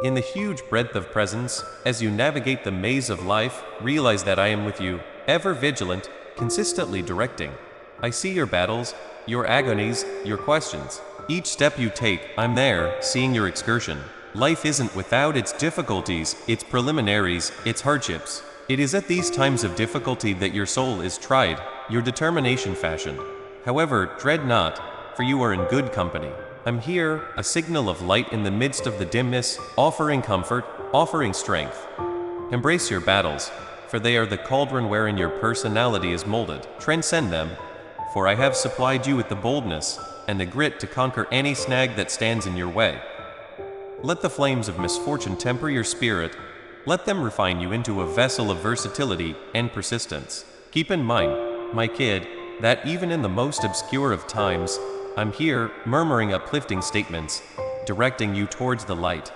In the huge breadth of presence, as you navigate the maze of life, realize that I am with you, ever vigilant, consistently directing. I see your battles, your agonies, your questions. Each step you take, I'm there, seeing your excursion. Life isn't without its difficulties, its preliminaries, its hardships. It is at these times of difficulty that your soul is tried, your determination fashioned. However, dread not, for you are in good company. I'm here, a signal of light in the midst of the dimness, offering comfort, offering strength. Embrace your battles, for they are the cauldron wherein your personality is molded. Transcend them, for I have supplied you with the boldness and the grit to conquer any snag that stands in your way. Let the flames of misfortune temper your spirit. Let them refine you into a vessel of versatility and persistence. Keep in mind, my kid, that even in the most obscure of times, I'm here, murmuring uplifting statements, directing you towards the light.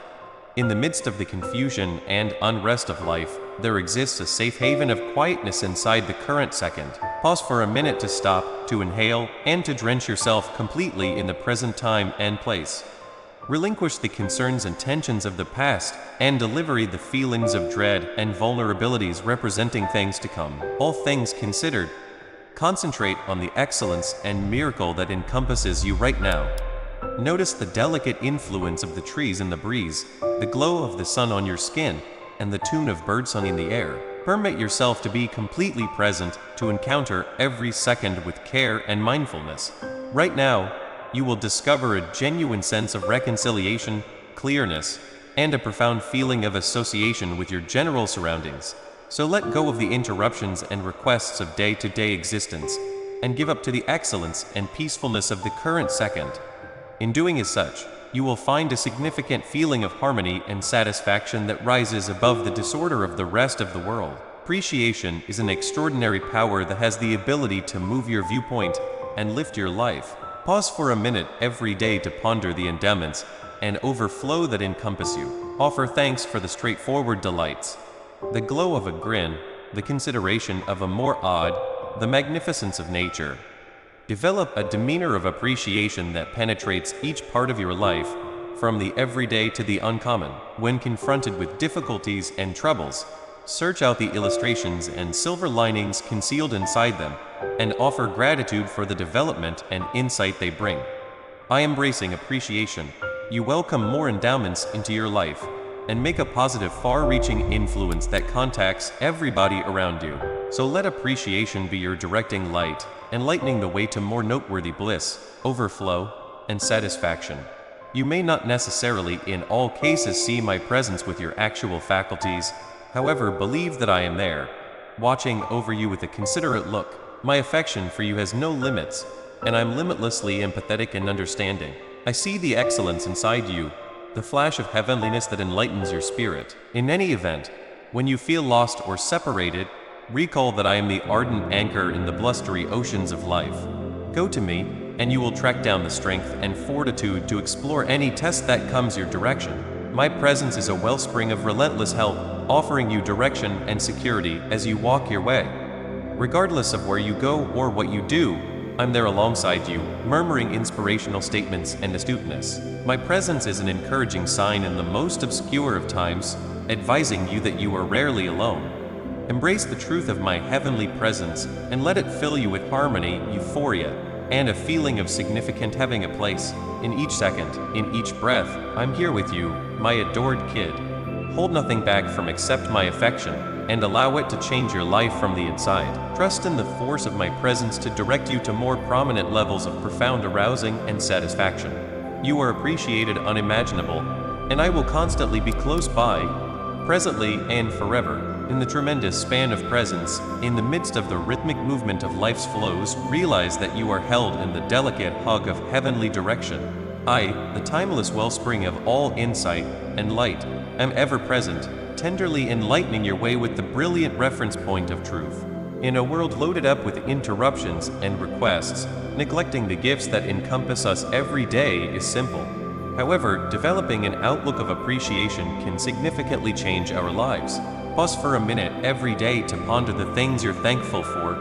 In the midst of the confusion and unrest of life, there exists a safe haven of quietness inside the current second. Pause for a minute to stop, to inhale, and to drench yourself completely in the present time and place. Relinquish the concerns and tensions of the past, and deliver the feelings of dread and vulnerabilities representing things to come. All things considered, concentrate on the excellence and miracle that encompasses you right now. Notice the delicate influence of the trees in the breeze, the glow of the sun on your skin, and the tune of birdsong in the air. Permit yourself to be completely present, to encounter every second with care and mindfulness. Right now, you will discover a genuine sense of reconciliation, clearness, and a profound feeling of association with your general surroundings. So let go of the interruptions and requests of day-to-day existence, and give up to the excellence and peacefulness of the current second. In doing as such, you will find a significant feeling of harmony and satisfaction that rises above the disorder of the rest of the world. Appreciation is an extraordinary power that has the ability to move your viewpoint and lift your life. Pause for a minute every day to ponder the endowments and overflow that encompass you. Offer thanks for the straightforward delights, the glow of a grin, the consideration of a more odd, the magnificence of nature. Develop a demeanor of appreciation that penetrates each part of your life, from the everyday to the uncommon. When confronted with difficulties and troubles, search out the illustrations and silver linings concealed inside them, and offer gratitude for the development and insight they bring. By embracing appreciation, you welcome more endowments into your life, and make a positive, far-reaching influence that contacts everybody around you. So let appreciation be your directing light, enlightening the way to more noteworthy bliss, overflow, and satisfaction. You may not necessarily in all cases see my presence with your actual faculties, however, believe that I am there, watching over you with a considerate look. My affection for you has no limits, and I'm limitlessly empathetic and understanding. I see the excellence inside you, the flash of heavenliness that enlightens your spirit. In any event, when you feel lost or separated, recall that I am the ardent anchor in the blustery oceans of life. Go to me, and you will track down the strength and fortitude to explore any test that comes your direction. My presence is a wellspring of relentless help, offering you direction and security as you walk your way. Regardless of where you go or what you do, I'm there alongside you, murmuring inspirational statements and astuteness. My presence is an encouraging sign in the most obscure of times, advising you that you are rarely alone. Embrace the truth of my heavenly presence and let it fill you with harmony, euphoria, and a feeling of significant having a place. In each second, in each breath, I'm here with you, my adored kid. Hold nothing back from accept my affection, and allow it to change your life from the inside. Trust in the force of my presence to direct you to more prominent levels of profound arousing and satisfaction. You are appreciated unimaginable, and I will constantly be close by, presently and forever. In the tremendous span of presence, in the midst of the rhythmic movement of life's flows, realize that you are held in the delicate hug of heavenly direction. I, the timeless wellspring of all insight and light, am ever present, tenderly enlightening your way with the brilliant reference point of truth. In a world loaded up with interruptions and requests, neglecting the gifts that encompass us every day is simple. However, developing an outlook of appreciation can significantly change our lives. Pause for a minute every day to ponder the things you're thankful for,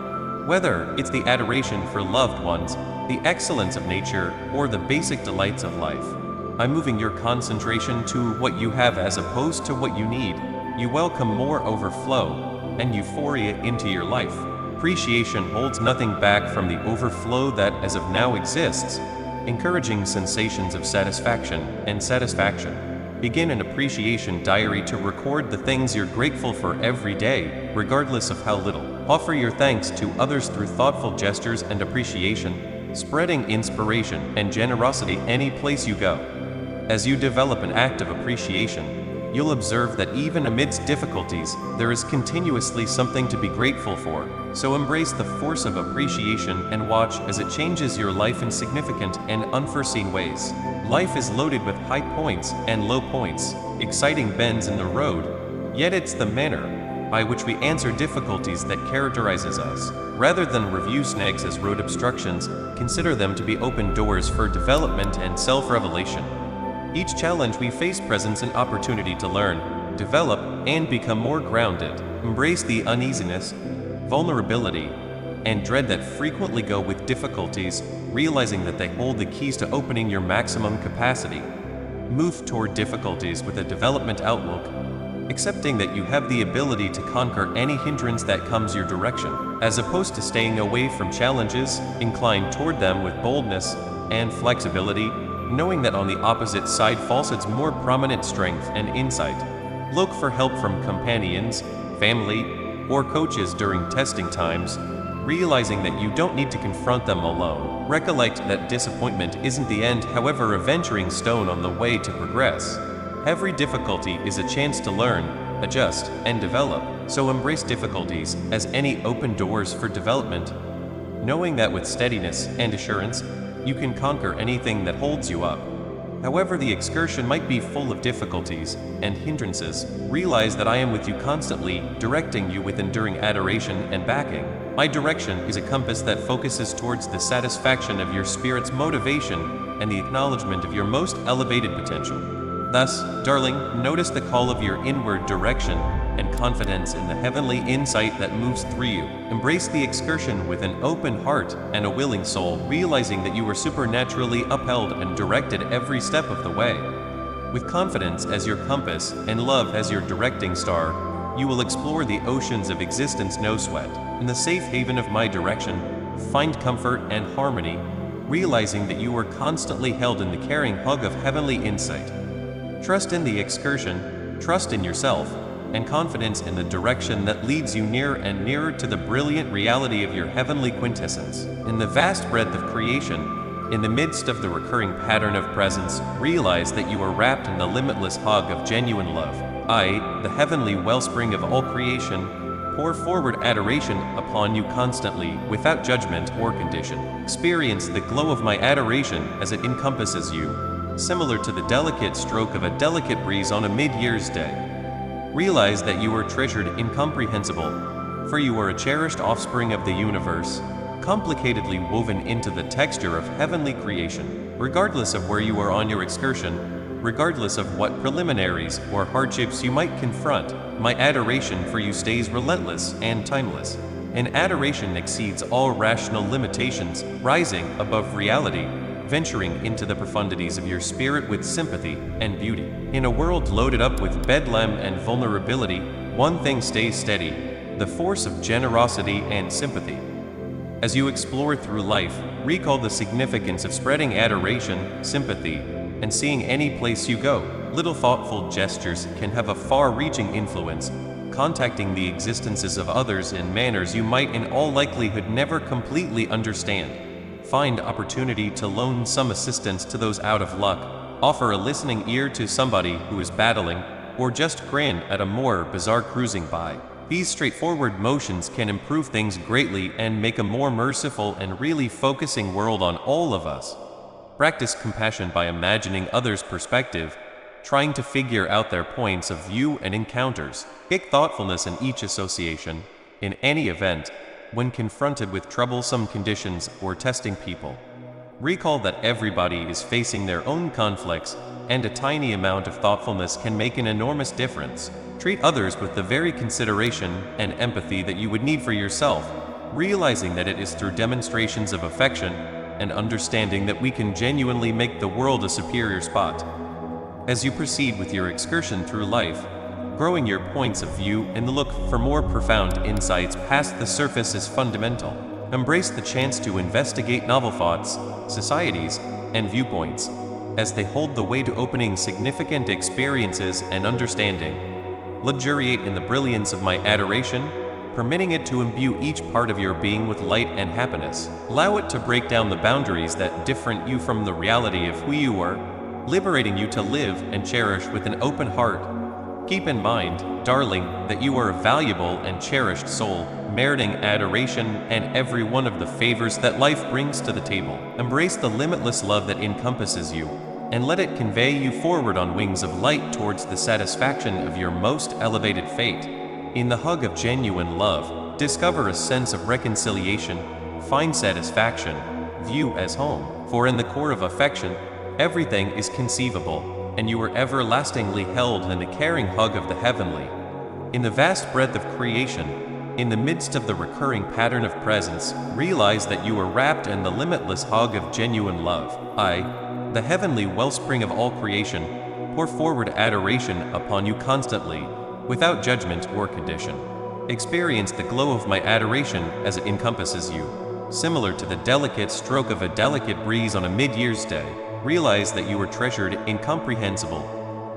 whether it's the adoration for loved ones, the excellence of nature, or the basic delights of life. by moving your concentration to what you have as opposed to what you need. You welcome more overflow and euphoria into your life. Appreciation holds nothing back from the overflow that as of now exists, encouraging sensations of satisfaction and satisfaction. Begin an appreciation diary to record the things you're grateful for every day, regardless of how little. Offer your thanks to others through thoughtful gestures and appreciation, spreading inspiration and generosity any place you go. As you develop an act of appreciation, you'll observe that even amidst difficulties, there is continuously something to be grateful for. So embrace the force of appreciation and watch as it changes your life in significant and unforeseen ways. Life is loaded with high points and low points, exciting bends in the road, yet it's the manner by which we answer difficulties that characterizes us. Rather than review snags as road obstructions, consider them to be open doors for development and self-revelation. Each challenge we face presents an opportunity to learn, develop, and become more grounded. Embrace the uneasiness, vulnerability, and dread that frequently go with difficulties, realizing that they hold the keys to opening your maximum capacity. Move toward difficulties with a development outlook, accepting that you have the ability to conquer any hindrance that comes your direction. As opposed to staying away from challenges, incline toward them with boldness and flexibility, knowing that on the opposite side falsehoods more prominent strength and insight. Look for help from companions, family, or coaches during testing times, realizing that you don't need to confront them alone. Recollect that disappointment isn't the end, however, a venturing stone on the way to progress. Every difficulty is a chance to learn, adjust, and develop, so embrace difficulties as any open doors for development, knowing that with steadiness and assurance, you can conquer anything that holds you up. However, the excursion might be full of difficulties and hindrances. Realize that I am with you constantly, directing you with enduring adoration and backing. My direction is a compass that focuses towards the satisfaction of your spirit's motivation and the acknowledgement of your most elevated potential. Thus, darling, notice the call of your inward direction and confidence in the heavenly insight that moves through you. Embrace the excursion with an open heart and a willing soul, realizing that you are supernaturally upheld and directed every step of the way. With confidence as your compass and love as your directing star, you will explore the oceans of existence no sweat. In the safe haven of my direction, find comfort and harmony, realizing that you are constantly held in the caring hug of heavenly insight. Trust in the excursion, trust in yourself, and confidence in the direction that leads you nearer and nearer to the brilliant reality of your heavenly quintessence. In the vast breadth of creation, in the midst of the recurring pattern of presence, realize that you are wrapped in the limitless hug of genuine love. I, the heavenly wellspring of all creation, pour forward adoration upon you constantly, without judgment or condition. Experience the glow of my adoration as it encompasses you, similar to the delicate stroke of a delicate breeze on a mid-year's day. Realize that you are treasured incomprehensible, for you are a cherished offspring of the universe, complicatedly woven into the texture of heavenly creation. Regardless of where you are on your excursion, regardless of what preliminaries or hardships you might confront, my adoration for you stays relentless and timeless. An adoration exceeds all rational limitations, rising above reality, venturing into the profundities of your spirit with sympathy and beauty. In a world loaded up with bedlam and vulnerability, one thing stays steady: the force of generosity and sympathy. As you explore through life, recall the significance of spreading adoration, sympathy, and seeing any place you go. Little thoughtful gestures can have a far-reaching influence, contacting the existences of others in manners you might in all likelihood never completely understand. Find opportunity to loan some assistance to those out of luck, offer a listening ear to somebody who is battling, or just grin at a more bizarre cruising by. These straightforward motions can improve things greatly and make a more merciful and really focusing world on all of us. Practice compassion by imagining others' perspective, trying to figure out their points of view and encounters. Take thoughtfulness in each association, in any event, when confronted with troublesome conditions or testing people. Recall that everybody is facing their own conflicts, and a tiny amount of thoughtfulness can make an enormous difference. Treat others with the very consideration and empathy that you would need for yourself, realizing that it is through demonstrations of affection and understanding that we can genuinely make the world a superior spot. As you proceed with your excursion through life, growing your points of view and the look for more profound insights past the surface is fundamental. Embrace the chance to investigate novel thoughts, societies, and viewpoints, as they hold the way to opening significant experiences and understanding. Luxuriate in the brilliance of my adoration, permitting it to imbue each part of your being with light and happiness. Allow it to break down the boundaries that different you from the reality of who you are, liberating you to live and cherish with an open heart. Keep in mind, darling, that you are a valuable and cherished soul, meriting adoration and every one of the favors that life brings to the table. Embrace the limitless love that encompasses you, and let it convey you forward on wings of light towards the satisfaction of your most elevated fate. In the hug of genuine love, discover a sense of reconciliation, find satisfaction, view as home. For in the core of affection, everything is conceivable, and you are everlastingly held in the caring hug of the heavenly. In the vast breadth of creation, in the midst of the recurring pattern of presence, realize that you are wrapped in the limitless hug of genuine love. I, the heavenly wellspring of all creation, pour forward adoration upon you constantly, without judgment or condition. Experience the glow of my adoration as it encompasses you. Similar to the delicate stroke of a delicate breeze on a mid-year's day, realize that you are treasured, incomprehensible,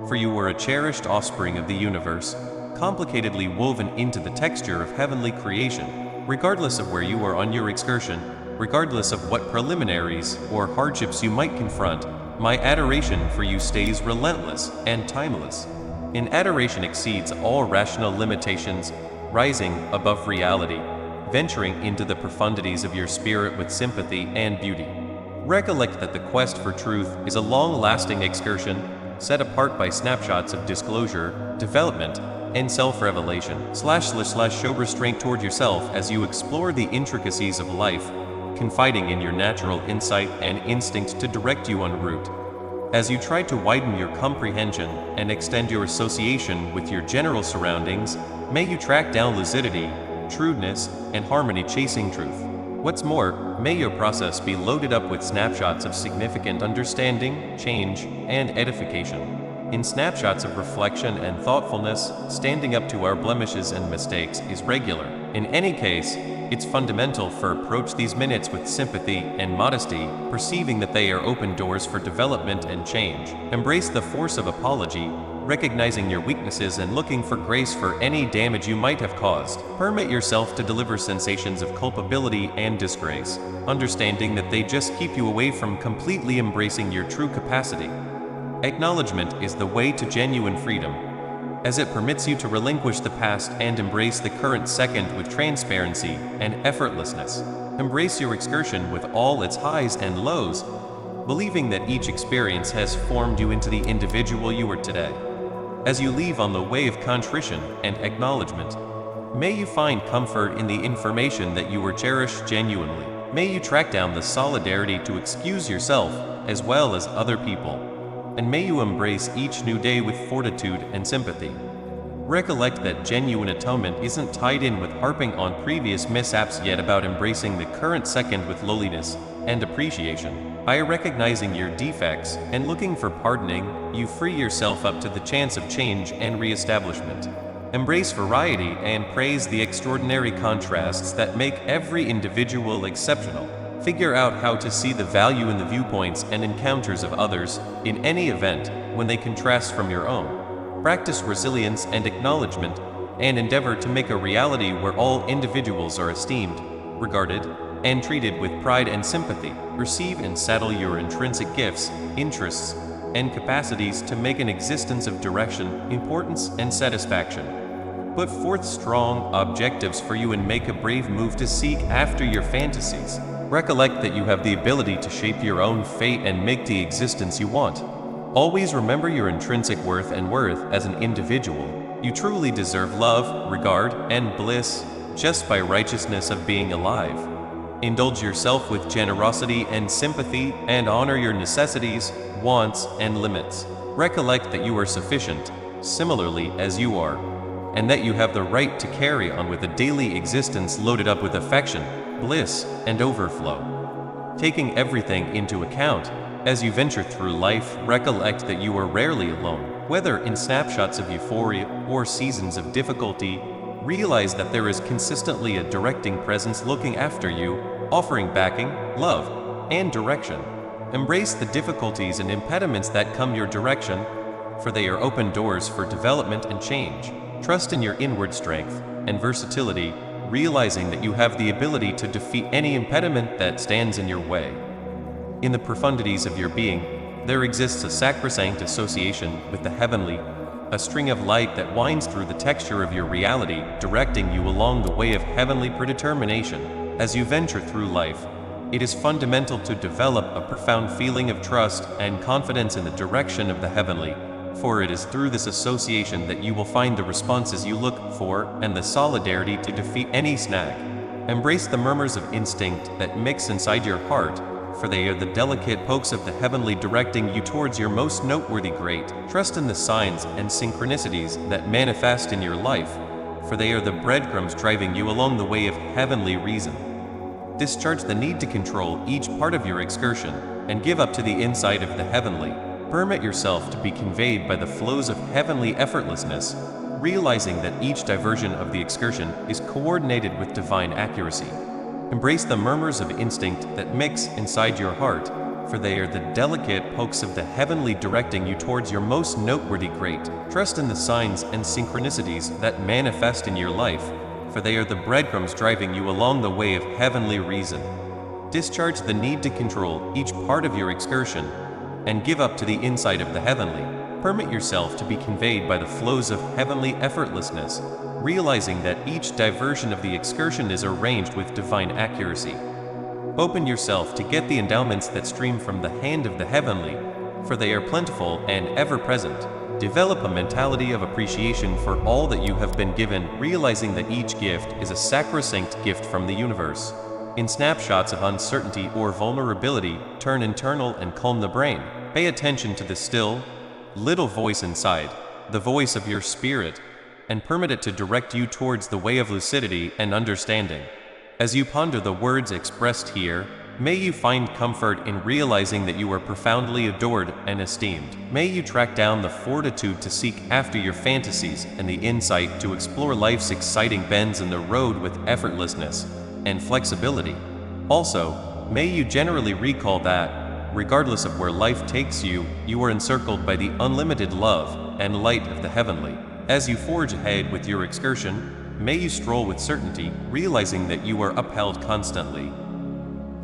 for you are a cherished offspring of the universe, complicatedly woven into the texture of heavenly creation. Regardless of where you are on your excursion, regardless of what preliminaries or hardships you might confront, my adoration for you stays relentless and timeless. In adoration exceeds all rational limitations, rising above reality, venturing into the profundities of your spirit with sympathy and beauty. Recollect that the quest for truth is a long-lasting excursion, set apart by snapshots of disclosure, development, and self-revelation. Show restraint toward yourself as you explore the intricacies of life, confiding in your natural insight and instinct to direct you en route. As you try to widen your comprehension and extend your association with your general surroundings, may you track down lucidity, shrewdness, and harmony chasing truth. What's more, may your process be loaded up with snapshots of significant understanding, change, and edification. In snapshots of reflection and thoughtfulness, standing up to our blemishes and mistakes is regular. In any case, it's fundamental for approach these minutes with sympathy and modesty, perceiving that they are open doors for development and change. Embrace the force of apology, recognizing your weaknesses and looking for grace for any damage you might have caused. Permit yourself to deliver sensations of culpability and disgrace, understanding that they just keep you away from completely embracing your true capacity. Acknowledgement is the way to genuine freedom, as it permits you to relinquish the past and embrace the current second with transparency and effortlessness. Embrace your excursion with all its highs and lows, believing that each experience has formed you into the individual you are today. As you leave on the way of contrition and acknowledgement, may you find comfort in the information that you were cherished genuinely. May you track down the solidarity to excuse yourself as well as other people. And may you embrace each new day with fortitude and sympathy. Recollect that genuine atonement isn't tied in with harping on previous mishaps, yet about embracing the current second with lowliness and appreciation. By recognizing your defects and looking for pardoning, you free yourself up to the chance of change and reestablishment. Embrace variety and praise the extraordinary contrasts that make every individual exceptional. Figure out how to see the value in the viewpoints and encounters of others in any event when they contrast from your own. Practice resilience and acknowledgement, and endeavor to make a reality where all individuals are esteemed, regarded, and treated with pride and sympathy. Receive and saddle your intrinsic gifts, interests, and capacities to make an existence of direction, importance, and satisfaction. Put forth strong objectives for you and make a brave move to seek after your fantasies. Recollect that you have the ability to shape your own fate and make the existence you want. Always remember your intrinsic worth and worth as an individual. You truly deserve love, regard, and bliss just by righteousness of being alive. Indulge yourself with generosity and sympathy and honor your necessities, wants, and limits. Recollect that you are sufficient, similarly as you are, and that you have the right to carry on with a daily existence loaded up with affection, bliss, and overflow. Taking everything into account, as you venture through life, recollect that you are rarely alone. Whether in snapshots of euphoria or seasons of difficulty, realize that there is consistently a directing presence looking after you, offering backing, love, and direction. Embrace the difficulties and impediments that come your direction, for they are open doors for development and change. Trust in your inward strength and versatility, realizing that you have the ability to defeat any impediment that stands in your way. In the profundities of your being, there exists a sacrosanct association with the heavenly, a string of light that winds through the texture of your reality, directing you along the way of heavenly predetermination. As you venture through life, it is fundamental to develop a profound feeling of trust and confidence in the direction of the heavenly, for it is through this association that you will find the responses you look for and the solidarity to defeat any snag. Embrace the murmurs of instinct that mix inside your heart, for they are the delicate pokes of the heavenly directing you towards your most noteworthy great. Trust in the signs and synchronicities that manifest in your life, for they are the breadcrumbs driving you along the way of heavenly reason. Discharge the need to control each part of your excursion and give up to the insight of the heavenly. Permit yourself to be conveyed by the flows of heavenly effortlessness, realizing that each diversion of the excursion is coordinated with divine accuracy. Embrace the murmurs of instinct that mix inside your heart, for they are the delicate pokes of the heavenly directing you towards your most noteworthy great. Trust in the signs and synchronicities that manifest in your life, for they are the breadcrumbs driving you along the way of heavenly reason. Discharge the need to control each part of your excursion and give up to the insight of the heavenly. Permit yourself to be conveyed by the flows of heavenly effortlessness, realizing that each diversion of the excursion is arranged with divine accuracy. Open yourself to get the endowments that stream from the hand of the heavenly, for they are plentiful and ever-present. Develop a mentality of appreciation for all that you have been given, realizing that each gift is a sacrosanct gift from the universe. In snapshots of uncertainty or vulnerability, turn internal and calm the brain. Pay attention to the still, little voice inside, the voice of your spirit, and permit it to direct you towards the way of lucidity and understanding. As you ponder the words expressed here, may you find comfort in realizing that you are profoundly adored and esteemed. May you track down the fortitude to seek after your fantasies and the insight to explore life's exciting bends in the road with effortlessness and flexibility. Also, may you generally recall that, regardless of where life takes you, you are encircled by the unlimited love and light of the heavenly. As you forge ahead with your excursion, may you stroll with certainty, realizing that you are upheld constantly.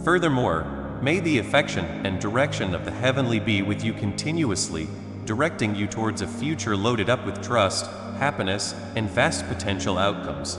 Furthermore, may the affection and direction of the heavenly be with you continuously, directing you towards a future loaded up with trust, happiness, and vast potential outcomes.